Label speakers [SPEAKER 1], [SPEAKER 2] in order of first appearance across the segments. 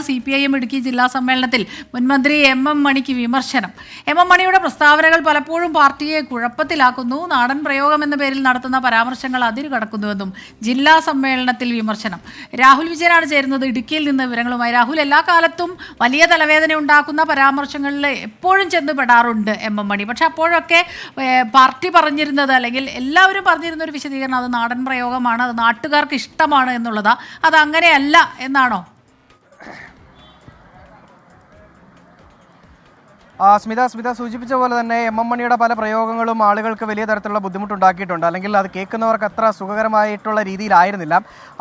[SPEAKER 1] CPIM Idukki ജില്ലാ സമ്മേളനത്തിൽ മുൻമന്ത്രി MM മണിക്ക് വിമർശനം. MM മണിയുടെ പ്രസ്താവനകൾ പലപ്പോഴും പാർട്ടിയെ കുഴപ്പത്തിലാക്കുന്നു, നാടൻ പ്രയോഗം എന്ന പേരിൽ നടത്തുന്ന പരാമർശങ്ങൾ അതിരു കടക്കുന്നുവെന്നും ജില്ലാ സമ്മേളനത്തിൽ വിമർശനം. രാഹുൽ വിജയനാണ് ചേരുന്നത് ഇടുക്കിയിൽ നിന്ന് വിവരങ്ങളുമായി. രാഹുൽ, എല്ലാ കാലത്തും വലിയ തലവേദന ഉണ്ടാക്കുന്ന പരാമർശങ്ങളിൽ എപ്പോഴും ചെന്ന് പെടാറുണ്ട് MM മണി. പക്ഷെ അപ്പോഴൊക്കെ പാർട്ടി പറഞ്ഞിരുന്നത്, അല്ലെങ്കിൽ എല്ലാവരും പറഞ്ഞിരുന്ന ഒരു വിശദീകരണം, അത് നാടൻ പ്രയോഗമാണ്, അത് നാട്ടുകാർക്ക് ഇഷ്ടമാണ് എന്നുള്ളതാ. അത് അങ്ങനെയല്ല എന്നാണോ?
[SPEAKER 2] സ്മിത സൂചിപ്പിച്ച പോലെ തന്നെ MM മണിയുടെ പല പ്രയോഗങ്ങളും ആളുകൾക്ക് വലിയ തരത്തിലുള്ള ബുദ്ധിമുട്ടുണ്ടാക്കിയിട്ടുണ്ട്, അല്ലെങ്കിൽ അത് കേൾക്കുന്നവർക്ക് അത്ര സുഖകരമായിട്ടുള്ള രീതിയിലായിരുന്നില്ല.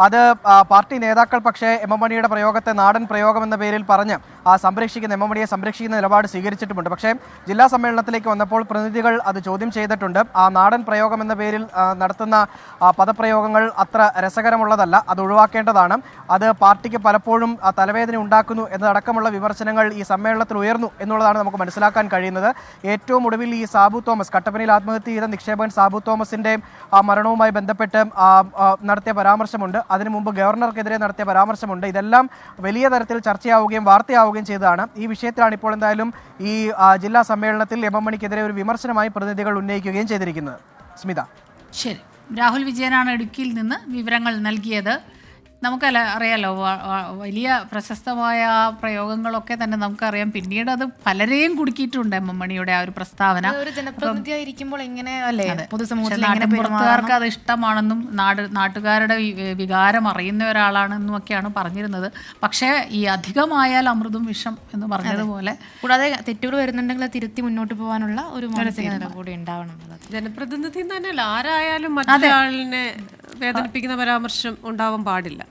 [SPEAKER 2] അത് പാർട്ടി നേതാക്കൾ പക്ഷേ MM മണിയുടെ പ്രയോഗത്തെ നാടൻ പ്രയോഗം എന്ന പേരിൽ പറഞ്ഞ് സംരക്ഷിക്കുന്ന MM മണിയെ സംരക്ഷിക്കുന്ന നിലപാട് സ്വീകരിച്ചിട്ടുമുണ്ട്. പക്ഷേ ജില്ലാ സമ്മേളനത്തിലേക്ക് വന്നപ്പോൾ പ്രതിനിധികൾ അത് ചോദ്യം ചെയ്തിട്ടുണ്ട്. ആ നാടൻ പ്രയോഗം എന്ന പേരിൽ നടത്തുന്ന പദപ്രയോഗങ്ങൾ അത്ര രസകരമുള്ളതല്ല, അത് ഒഴിവാക്കേണ്ടതാണ്, അത് പാർട്ടിക്ക് പലപ്പോഴും തലവേദന ഉണ്ടാക്കുന്നു എന്നതടക്കമുള്ള വിമർശനങ്ങൾ ഈ സമ്മേളനത്തിൽ ഉയർന്നു എന്നുള്ളതാണ് നമുക്ക് മനസ്സിലാക്കാൻ കഴിയുന്നത്. ഏറ്റവും ഒടുവിൽ ഈ സാബു തോമസ്, കട്ടപ്പനയിൽ ആത്മഹത്യ ചെയ്ത നിക്ഷേപകൻ സാബു തോമസിന്റെ മരണവുമായി ബന്ധപ്പെട്ട് നടത്തിയ പരാമർശമുണ്ട്. അതിനു മുമ്പ് ഗവർണർക്കെതിരെ നടത്തിയ പരാമർശമുണ്ട്. ഇതെല്ലാം വലിയ തരത്തിൽ ചർച്ചയാവുകയും വാർത്തയാവുകയും ചെയ്തതാണ്. ഈ വിഷയത്തിലാണ് ഇപ്പോൾ എന്തായാലും ഈ ജില്ലാ സമ്മേളനത്തിൽ MM മണിക്കെതിരെ ഒരു വിമർശനമായി പ്രതിനിധികൾ ഉന്നയിക്കുകയും ചെയ്തിരിക്കുന്നത്. സ്മിത.
[SPEAKER 1] ശരി, രാഹുൽ വിജയനാണ് ഇടുക്കിയിൽ നിന്ന് വിവരങ്ങൾ നൽകിയത്. അറിയാലോ, വലിയ പ്രശസ്തമായ പ്രയോഗങ്ങളൊക്കെ തന്നെ നമുക്കറിയാം. പിന്നീട് അത് പലരെയും കുടുക്കിയിട്ടുണ്ട് MM മണിയുടെ ആ ഒരു പ്രസ്താവന. പുറത്തുകാർക്ക് അത് ഇഷ്ടമാണെന്നും നാട്ടുകാരുടെ വികാരം അറിയുന്ന ഒരാളാണെന്നും ഒക്കെയാണ് പറഞ്ഞിരുന്നത്. പക്ഷേ ഈ അധികമായാൽ അമൃതും വിഷം എന്ന് പറഞ്ഞതുപോലെ,
[SPEAKER 3] കൂടാതെ തെറ്റുകൾ വരുന്നുണ്ടെങ്കിൽ തിരുത്തി മുന്നോട്ട് പോകാനുള്ള ഒരു മാനസികത കൂടി ഉണ്ടാവണം.
[SPEAKER 4] ജനപ്രതിനിധി തന്നെയല്ല, ആരായാലും മറ്റൊരാളിനെ വേദനിപ്പിക്കുന്ന പരാമർശം ഉണ്ടാവാൻ പാടില്ല.